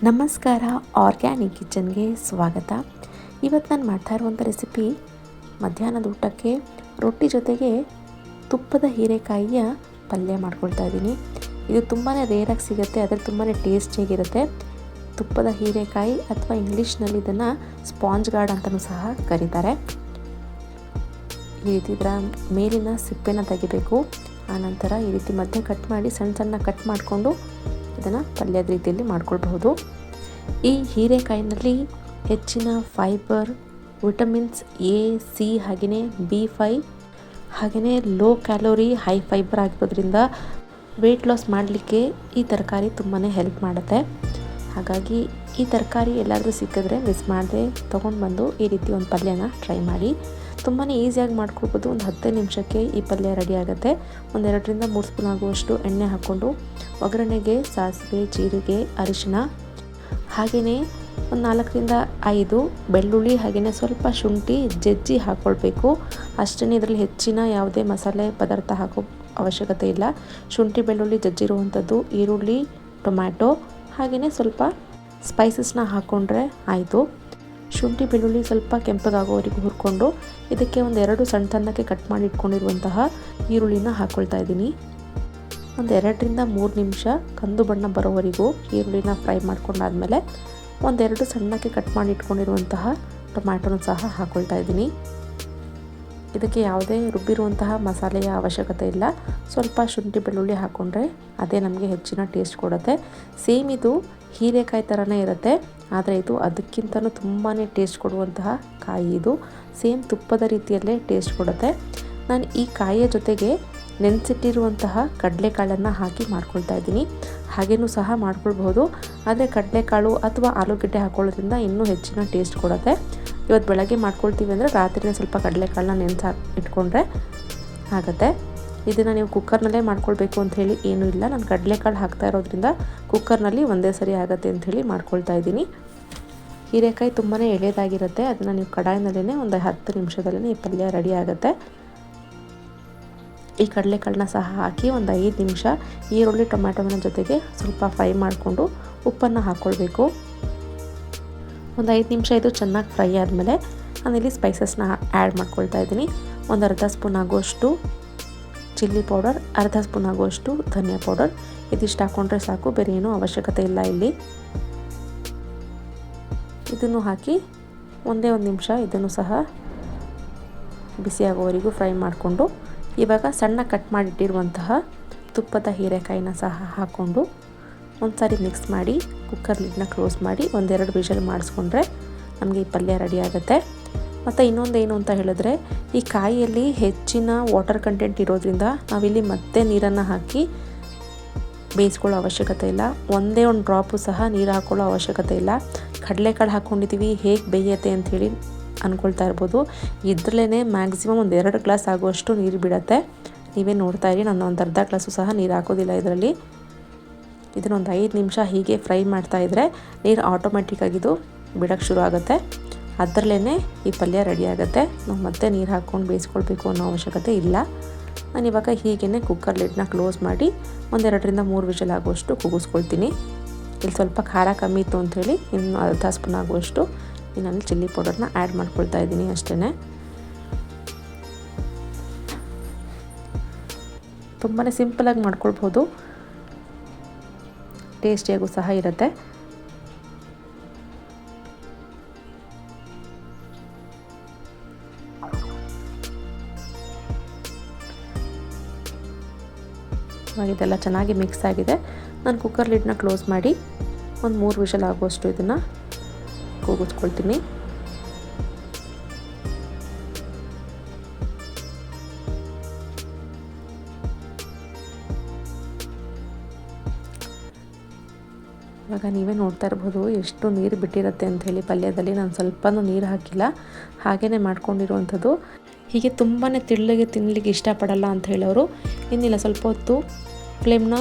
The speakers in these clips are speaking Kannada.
ನಮಸ್ಕಾರ, ಆರ್ಗ್ಯಾನಿಕ್ ಕಿಚನ್ಗೆ ಸ್ವಾಗತ. ಇವತ್ತು ನಾನು ಮಾಡ್ತಾ ಇರುವಂಥ ರೆಸಿಪಿ ಮಧ್ಯಾಹ್ನದ ಊಟಕ್ಕೆ ರೊಟ್ಟಿ ಜೊತೆಗೆ ತುಪ್ಪದ ಹೀರೆಕಾಯಿಯ ಪಲ್ಯ ಮಾಡ್ಕೊಳ್ತಾ ಇದ್ದೀನಿ. ಇದು ತುಂಬಾ ರೇರಾಗಿ ಸಿಗುತ್ತೆ, ಆದರೆ ತುಂಬಾ ಟೇಸ್ಟಿಯಾಗಿರುತ್ತೆ. ತುಪ್ಪದ ಹೀರೆಕಾಯಿ ಅಥವಾ ಇಂಗ್ಲೀಷ್ನಲ್ಲಿ ಇದನ್ನು ಸ್ಪಾಂಜ್ ಗಾರ್ಡ್ ಅಂತಲೂ ಸಹ ಕರೀತಾರೆ. ಈ ರೀತಿ ಇದರ ಮೇಲಿನ ಸಿಪ್ಪೆನ ತೆಗಿಬೇಕು. ಆನಂತರ ಈ ರೀತಿ ಮಧ್ಯೆ ಕಟ್ ಮಾಡಿ ಸಣ್ಣ ಕಟ್ ಮಾಡಿಕೊಂಡು ಇದನ್ನು ಪಲ್ಯದ ರೀತಿಯಲ್ಲಿ ಮಾಡ್ಕೊಳ್ಬಹುದು. ಈ ಹೀರೆಕಾಯಿನಲ್ಲಿ ಹೆಚ್ಚಿನ ಫೈಬರ್, ವಿಟಮಿನ್ಸ್ ಎ, ಸಿ ಹಾಗೆಯೇ B5 ಹಾಗೆಯೇ ಲೋ ಕ್ಯಾಲೋರಿ ಹೈ ಫೈಬರ್ ಆಗಿರೋದ್ರಿಂದ ವೆಯ್ಟ್ ಲಾಸ್ ಮಾಡಲಿಕ್ಕೆ ಈ ತರಕಾರಿ ತುಂಬಾ ಹೆಲ್ಪ್ ಮಾಡುತ್ತೆ. ಹಾಗಾಗಿ ಈ ತರಕಾರಿ ಎಲ್ಲಾದರೂ ಸಿಕ್ಕಿದ್ರೆ ಮಿಸ್ ಮಾಡದೆ ತೊಗೊಂಡು ಬಂದು ಈ ರೀತಿ ಒಂದು ಪಲ್ಯನ ಟ್ರೈ ಮಾಡಿ. ತುಂಬಾ ಈಸಿಯಾಗಿ ಮಾಡ್ಕೊಳ್ಬೋದು. ಒಂದು 10 ನಿಮಿಷಕ್ಕೆ ಈ ಪಲ್ಯ ರೆಡಿ ಆಗುತ್ತೆ. 2ರಿಂದ 3 ಸ್ಪೂನ್ ಆಗುವಷ್ಟು ಎಣ್ಣೆ ಹಾಕ್ಕೊಂಡು ಒಗ್ಗರಣೆಗೆ ಸಾಸಿವೆ, ಜೀರಿಗೆ, ಅರಿಶಿನ ಹಾಗೆಯೇ ಒಂದು 4ರಿಂದ 5 ಬೆಳ್ಳುಳ್ಳಿ ಹಾಗೆಯೇ ಸ್ವಲ್ಪ ಶುಂಠಿ ಜಜ್ಜಿ ಹಾಕ್ಕೊಳ್ಬೇಕು. ಅಷ್ಟೇ, ಇದರಲ್ಲಿ ಹೆಚ್ಚಿನ ಯಾವುದೇ ಮಸಾಲೆ ಪದಾರ್ಥ ಹಾಕೋ ಅವಶ್ಯಕತೆ ಇಲ್ಲ. ಶುಂಠಿ ಬೆಳ್ಳುಳ್ಳಿ ಜಜ್ಜಿರುವಂಥದ್ದು, ಈರುಳ್ಳಿ, ಟೊಮ್ಯಾಟೊ ಹಾಗೆಯೇ ಸ್ವಲ್ಪ ಸ್ಪೈಸಸ್ನ ಹಾಕ್ಕೊಂಡ್ರೆ ಆಯಿತು. ಶುಂಠಿ ಬೆಳ್ಳುಳ್ಳಿ ಸ್ವಲ್ಪ ಕೆಂಪಗಾಗೋವರೆಗೂ ಹುರ್ಕೊಂಡು ಇದಕ್ಕೆ 2 ಸಣ್ಣಕ್ಕೆ ಕಟ್ ಮಾಡಿ ಇಟ್ಕೊಂಡಿರುವಂತಹ ಈರುಳ್ಳಿನ ಹಾಕ್ಕೊಳ್ತಾ ಇದ್ದೀನಿ. 2ರಿಂದ 3 ನಿಮಿಷ ಕಂದು ಬಣ್ಣ ಬರೋವರೆಗೂ ಈರುಳ್ಳಿನ ಫ್ರೈ ಮಾಡ್ಕೊಂಡಾದ್ಮೇಲೆ 2 ಸಣ್ಣಕ್ಕೆ ಕಟ್ ಮಾಡಿ ಇಟ್ಕೊಂಡಿರುವಂತಹ ಟೊಮ್ಯಾಟೊನ ಸಹ ಹಾಕ್ಕೊಳ್ತಾ ಇದ್ದೀನಿ. ಇದಕ್ಕೆ ಯಾವುದೇ ರುಬ್ಬಿರುವಂತಹ ಮಸಾಲೆಯ ಅವಶ್ಯಕತೆ ಇಲ್ಲ. ಸ್ವಲ್ಪ ಶುಂಠಿ ಬೆಳ್ಳುಳ್ಳಿ ಹಾಕ್ಕೊಂಡ್ರೆ ಅದೇ ನಮಗೆ ಹೆಚ್ಚಿನ ಟೇಸ್ಟ್ ಕೊಡುತ್ತೆ. ಸೇಮ್ ಇದು ಹೀರೆಕಾಯಿ ಥರನೇ ಇರುತ್ತೆ, ಆದರೆ ಇದು ಅದಕ್ಕಿಂತಲೂ ತುಂಬಾ ಟೇಸ್ಟ್ ಕೊಡುವಂತಹ ಕಾಯಿ. ಇದು ಸೇಮ್ ತುಪ್ಪದ ರೀತಿಯಲ್ಲೇ ಟೇಸ್ಟ್ ಕೊಡುತ್ತೆ. ನಾನು ಈ ಕಾಯಿಯ ಜೊತೆಗೆ ನೆನೆಸಿಟ್ಟಿರುವಂತಹ ಕಡಲೆಕಾಳನ್ನು ಹಾಕಿ ಮಾಡ್ಕೊಳ್ತಾ ಇದ್ದೀನಿ. ಹಾಗೇನೂ ಸಹ ಮಾಡ್ಕೊಳ್ಬಹುದು, ಆದರೆ ಕಡಲೆಕಾಳು ಅಥವಾ ಆಲೂಗಡ್ಡೆ ಹಾಕೊಳ್ಳೋದ್ರಿಂದ ಇನ್ನೂ ಹೆಚ್ಚಿನ ಟೇಸ್ಟ್ ಕೊಡುತ್ತೆ. ಇವತ್ತು ಬೆಳಗ್ಗೆ ಮಾಡ್ಕೊಳ್ತೀವಿ ಅಂದರೆ ರಾತ್ರಿನೇ ಸ್ವಲ್ಪ ಕಡಲೆಕಾಳನ್ನ ನೆನೆಸಿ ಇಟ್ಕೊಂಡ್ರೆ ಆಗುತ್ತೆ. ಇದನ್ನು ನೀವು ಕುಕ್ಕರ್ನಲ್ಲೇ ಮಾಡ್ಕೊಳ್ಬೇಕು ಅಂತ ಹೇಳಿ ಏನೂ ಇಲ್ಲ. ನಾನು ಕಡಲೆಕಾಳು ಹಾಕ್ತಾ ಇರೋದ್ರಿಂದ ಕುಕ್ಕರ್ನಲ್ಲಿ ಒಂದೇ ಸರಿ ಆಗುತ್ತೆ ಅಂಥೇಳಿ ಮಾಡ್ಕೊಳ್ತಾ ಇದ್ದೀನಿ. ಹೀರೆಕಾಯಿ ತುಂಬಾ ಎಳೆದಾಗಿರುತ್ತೆ, ಅದನ್ನು ನೀವು ಕಡಾಯಿನಲ್ಲೇ ಒಂದು 10 ನಿಮಿಷದಲ್ಲೇ ಈ ಪಲ್ಯ ರೆಡಿ ಆಗುತ್ತೆ. ಈ ಕಡಲೆಕಾಳನ್ನ ಸಹ ಹಾಕಿ ಒಂದು 5 ನಿಮಿಷ ಈರುಳ್ಳಿ ಟೊಮ್ಯಾಟೊನ ಜೊತೆಗೆ ಸ್ವಲ್ಪ ಫ್ರೈ ಮಾಡಿಕೊಂಡು ಉಪ್ಪನ್ನು ಹಾಕ್ಕೊಳ್ಬೇಕು. ಒಂದು 5 ನಿಮಿಷ ಇದು ಚೆನ್ನಾಗಿ ಫ್ರೈ ಆದಮೇಲೆ ನಾನಿಲ್ಲಿ ಸ್ಪೈಸಸ್ನ ಆ್ಯಡ್ ಮಾಡ್ಕೊಳ್ತಾ ಇದ್ದೀನಿ. ಒಂದು ಅರ್ಧ ಸ್ಪೂನ್ ಆಗುವಷ್ಟು ಚಿಲ್ಲಿ ಪೌಡರ್, ಅರ್ಧ ಸ್ಪೂನ್ ಆಗುವಷ್ಟು ಧನಿಯಾ ಪೌಡರ್. ಇದಿಷ್ಟು ಹಾಕ್ಕೊಂಡ್ರೆ ಸಾಕು, ಬೇರೆ ಏನೂ ಅವಶ್ಯಕತೆ ಇಲ್ಲ ಇಲ್ಲಿ. ಇದನ್ನು ಹಾಕಿ ಒಂದೇ ಒಂದು ನಿಮಿಷ ಇದನ್ನು ಸಹ ಬಿಸಿಯಾಗೋವರೆಗೂ ಫ್ರೈ ಮಾಡಿಕೊಂಡು ಇವಾಗ ಸಣ್ಣ ಕಟ್ ಮಾಡಿಟ್ಟಿರುವಂತಹ ತುಪ್ಪದ ಹೀರೆಕಾಯಿನ ಸಹ ಹಾಕ್ಕೊಂಡು ಒಂದು ಸಾರಿ ಮಿಕ್ಸ್ ಮಾಡಿ ಕುಕ್ಕರ್ ಲಿಡ್ನ ಕ್ಲೋಸ್ ಮಾಡಿ 1-2 ವಿಷಲ್ ಮಾಡಿಸ್ಕೊಂಡ್ರೆ ನಮಗೆ ಈ ಪಲ್ಯ ರೆಡಿ ಆಗುತ್ತೆ. ಮತ್ತು ಇನ್ನೊಂದೇನು ಅಂತ ಹೇಳಿದ್ರೆ, ಈ ಕಾಯಿಯಲ್ಲಿ ಹೆಚ್ಚಿನ ವಾಟರ್ ಕಂಟೆಂಟ್ ಇರೋದ್ರಿಂದ ನಾವಿಲ್ಲಿ ಮತ್ತೆ ನೀರನ್ನು ಹಾಕಿ ಬೇಯಿಸ್ಕೊಳ್ಳೋ ಅವಶ್ಯಕತೆ ಇಲ್ಲ. ಒಂದೇ ಒಂದು ಡ್ರಾಪು ಸಹ ನೀರು ಹಾಕ್ಕೊಳ್ಳೋ ಅವಶ್ಯಕತೆ ಇಲ್ಲ. ಕಡಲೆಕಾಳು ಹಾಕ್ಕೊಂಡಿದ್ದೀವಿ, ಹೇಗೆ ಬೇಯುತ್ತೆ ಅಂಥೇಳಿ ಅಂದ್ಕೊಳ್ತಾ ಇರ್ಬೋದು. ಇದರಲ್ಲೇ ಮ್ಯಾಕ್ಸಿಮಮ್ 2 ಗ್ಲಾಸ್ ಆಗುವಷ್ಟು ನೀರು ಬಿಡುತ್ತೆ. ನೀವೇ ನೋಡ್ತಾ ಇರಿ, ನಾನು ಒಂದು ಅರ್ಧ ಗ್ಲಾಸು ಸಹ ನೀರು ಹಾಕೋದಿಲ್ಲ ಇದರಲ್ಲಿ. ಇದನ್ನೊಂದು 5 ನಿಮಿಷ ಹೀಗೆ ಫ್ರೈ ಮಾಡ್ತಾಯಿದ್ರೆ ನೀರು ಆಟೋಮೆಟಿಕ್ಕಾಗಿದ್ದು ಬಿಡೋಕ್ಕೆ ಶುರು ಆಗುತ್ತೆ. ಅದರಲ್ಲೇ ಈ ಪಲ್ಯ ರೆಡಿ ಆಗುತ್ತೆ. ನಾವು ಮತ್ತೆ ನೀರು ಹಾಕ್ಕೊಂಡು ಬೇಯಿಸ್ಕೊಳ್ಬೇಕು ಅನ್ನೋ ಅವಶ್ಯಕತೆ ಇಲ್ಲ. ನಾನಿವಾಗ ಹೀಗೇ ಕುಕ್ಕರ್ ಲಿಡ್ನ ಕ್ಲೋಸ್ ಮಾಡಿ 1-2ರಿಂದ 3 ವಿಷಲ್ ಆಗುವಷ್ಟು ಕೂಗಿಸ್ಕೊಳ್ತೀನಿ. ಇಲ್ಲಿ ಸ್ವಲ್ಪ ಖಾರ ಕಮ್ಮಿ ಇತ್ತು ಅಂಥೇಳಿ ಇನ್ನು ಅರ್ಧ ಸ್ಪೂನ್ ಆಗುವಷ್ಟು ನಾನು ಚಿಲ್ಲಿ ಪೌಡರ್ನ ಆ್ಯಡ್ ಮಾಡ್ಕೊಳ್ತಾ ಇದ್ದೀನಿ ಅಷ್ಟೇ. ತುಂಬಾ ಸಿಂಪಲಾಗಿ ಮಾಡ್ಕೊಳ್ಬೋದು, ಟೇಸ್ಟಿಯಾಗೂ ಸಹ ಇರುತ್ತೆ. ಇವಾಗ ಇದೆಲ್ಲ ಚೆನ್ನಾಗಿ ಮಿಕ್ಸ್ ಆಗಿದೆ. ನಾನು ಕುಕ್ಕರ್ ಲಿಡ್ನ ಕ್ಲೋಸ್ ಮಾಡಿ ಒಂದು 3 ವಿಷಲ್ ಆಗುವಷ್ಟು ಇದನ್ನು ಕೂಗಿಸ್ಕೊಳ್ತೀನಿ. ಇವಾಗ ನೀವೇ ನೋಡ್ತಾ ಇರ್ಬೋದು ಎಷ್ಟು ನೀರು ಬಿಟ್ಟಿರುತ್ತೆ ಅಂಥೇಳಿ ಪಲ್ಯದಲ್ಲಿ. ನಾನು ಸ್ವಲ್ಪನೂ ನೀರು ಹಾಕಿಲ್ಲ, ಹಾಗೇ ಮಾಡ್ಕೊಂಡಿರುವಂಥದ್ದು. ಹೀಗೆ ತುಂಬಾ ತೆಳ್ಳಗೆ ತಿನ್ನಲಿಕ್ಕೆ ಇಷ್ಟಪಡಲ್ಲ ಅಂತ ಹೇಳೋರು ಇನ್ನಿಲ್ಲ, ಸ್ವಲ್ಪ ಹೊತ್ತು ಫ್ಲೇಮ್ನ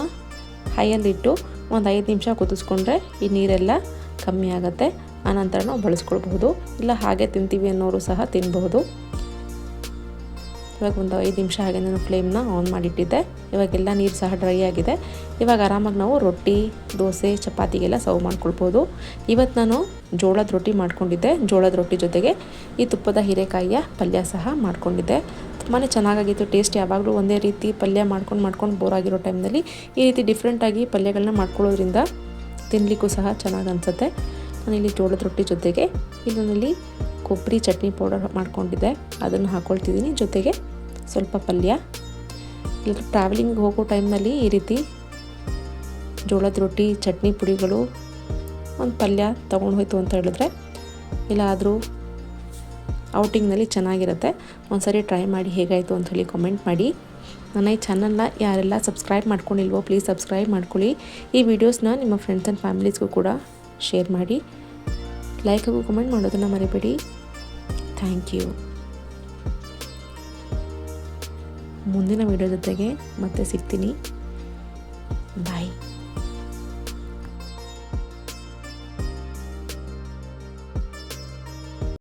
ಹೈಯಲ್ಲಿಟ್ಟು ಒಂದು 5 ನಿಮಿಷ ಕುದಿಸ್ಕೊಂಡ್ರೆ ಈ ನೀರೆಲ್ಲ ಕಮ್ಮಿ ಆಗುತ್ತೆ. ಆನಂತರ ನಾವು ಬಳಸ್ಕೊಳ್ಬಹುದು, ಇಲ್ಲ ಹಾಗೆ ತಿಂತೀವಿ ಅನ್ನೋರು ಸಹ ತಿನ್ನಬಹುದು. ಇವಾಗ ಒಂದು 5 ನಿಮಿಷ ಹಾಗೆ ನಾನು ಫ್ಲೇಮ್ನ ಆನ್ ಮಾಡಿಟ್ಟಿದ್ದೆ. ಇವಾಗೆಲ್ಲ ನೀರು ಸಹ ಡ್ರೈ ಆಗಿದೆ. ಇವಾಗ ಆರಾಮಾಗಿ ನಾವು ರೊಟ್ಟಿ, ದೋಸೆ, ಚಪಾತಿಗೆಲ್ಲ ಸರ್ವ್ ಮಾಡ್ಕೊಳ್ಬೋದು. ಇವತ್ತು ನಾನು ಜೋಳದ ರೊಟ್ಟಿ ಮಾಡ್ಕೊಂಡಿದ್ದೆ. ಜೋಳದ ರೊಟ್ಟಿ ಜೊತೆಗೆ ಈ ತುಪ್ಪದ ಹೀರೆಕಾಯಿಯ ಪಲ್ಯ ಸಹ ಮಾಡ್ಕೊಂಡಿದ್ದೆ. ತುಂಬಾ ಚೆನ್ನಾಗಿತ್ತು. ಟೇಸ್ಟ್ ಯಾವಾಗಲೂ ಒಂದೇ ರೀತಿ ಪಲ್ಯ ಮಾಡ್ಕೊಂಡು ಬೋರ್ ಆಗಿರೋ ಟೈಮ್ನಲ್ಲಿ ಈ ರೀತಿ ಡಿಫ್ರೆಂಟಾಗಿ ಪಲ್ಯಗಳನ್ನ ಮಾಡ್ಕೊಳ್ಳೋದ್ರಿಂದ ತಿನ್ನಲಿಕ್ಕೂ ಸಹ ಚೆನ್ನಾಗಿ ಅನಿಸುತ್ತೆ. ನಾನಿಲ್ಲಿ ಜೋಳದ ರೊಟ್ಟಿ ಜೊತೆಗೆ ಇಲ್ಲಿ ಕೊಬ್ಬರಿ ಚಟ್ನಿ ಪೌಡರ್ ಮಾಡ್ಕೊಂಡಿದ್ದೆ, ಅದನ್ನು ಹಾಕ್ಕೊಳ್ತಿದ್ದೀನಿ. ಜೊತೆಗೆ ಸ್ವಲ್ಪ ಪಲ್ಯ. ಇಲ್ಲ ಟ್ರಾವೆಲಿಂಗ್ ಹೋಗೋ ಟೈಮ್ನಲ್ಲಿ ಈ ರೀತಿ ಜೋಳದ ರೊಟ್ಟಿ, ಚಟ್ನಿ ಪುಡಿಗಳು, ಒಂದು ಪಲ್ಯ ತೊಗೊಂಡು ಹೋಯ್ತು ಅಂತ ಹೇಳಿದ್ರೆ ಎಲ್ಲಾದರೂ ಔಟಿಂಗ್ನಲ್ಲಿ ಚೆನ್ನಾಗಿರುತ್ತೆ. ಒಂದ್ಸರಿ ಟ್ರೈ ಮಾಡಿ ಹೇಗಾಯಿತು ಅಂತ ಹೇಳಿ ಕಾಮೆಂಟ್ ಮಾಡಿ. ನನ್ನ ಈ ಚಾನಲ್ನ ಯಾರೆಲ್ಲ ಸಬ್ಸ್ಕ್ರೈಬ್ ಮಾಡ್ಕೊಂಡಿಲ್ವೋ ಪ್ಲೀಸ್ ಸಬ್ಸ್ಕ್ರೈಬ್ ಮಾಡ್ಕೊಳ್ಳಿ. ಈ ವಿಡಿಯೋಸ್ನ ನಿಮ್ಮ ಫ್ರೆಂಡ್ಸ್ ಆ್ಯಂಡ್ ಫ್ಯಾಮಿಲೀಸ್ಗೂ ಕೂಡ ಶೇರ್ ಮಾಡಿ. ಲೈಕ್ ಹಾಗೂ ಕಮೆಂಟ್ ಮಾಡೋದನ್ನು ಮರಿಬೇಡಿ. Thank you. ಮುಂದಿನ ವಿಡಿಯೋ ಜೊತೆಗೆ ಮತ್ತೆ ಸಿಗ್ತೀನಿ.